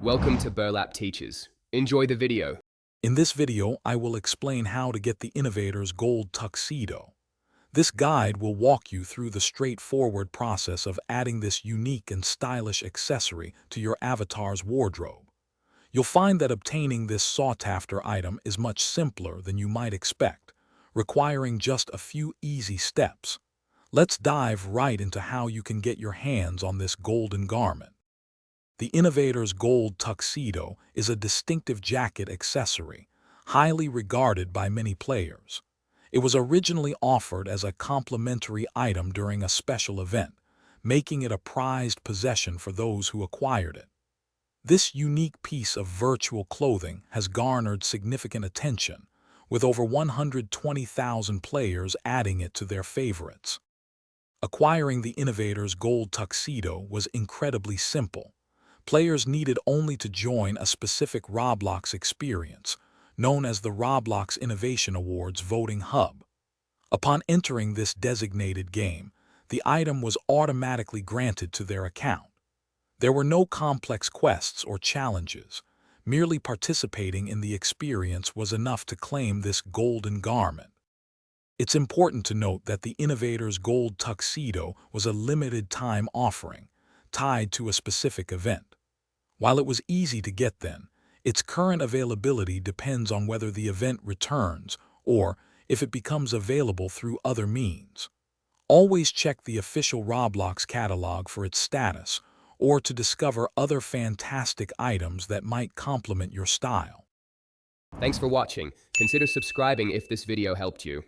Welcome to Burlap Teachers. Enjoy the video. In this video, I will explain how to get the Innovator's gold tuxedo. This guide will walk you through the straightforward process of adding this unique and stylish accessory to your avatar's wardrobe. You'll find that obtaining this sought-after item is much simpler than you might expect, requiring just a few easy steps. Let's dive right into how you can get your hands on this golden garment. The Innovator's gold tuxedo is a distinctive jacket accessory, highly regarded by many players. It was originally offered as a complimentary item during a special event, making it a prized possession for those who acquired it. This unique piece of virtual clothing has garnered significant attention, with over 120,000 players adding it to their favorites. Acquiring the Innovator's gold tuxedo was incredibly simple. Players needed only to join a specific Roblox experience, known as the Roblox Innovation Awards voting hub. Upon entering this designated game, the item was automatically granted to their account. There were no complex quests or challenges. Merely participating in the experience was enough to claim this golden garment. It's important to note that the Innovator's gold tuxedo was a limited-time offering, tied to a specific event. While it was easy to get then, its current availability depends on whether the event returns or if it becomes available through other means. Always check the official Roblox catalog for its status or to discover other fantastic items that might complement your style. Thanks for watching. Consider subscribing if this video helped you.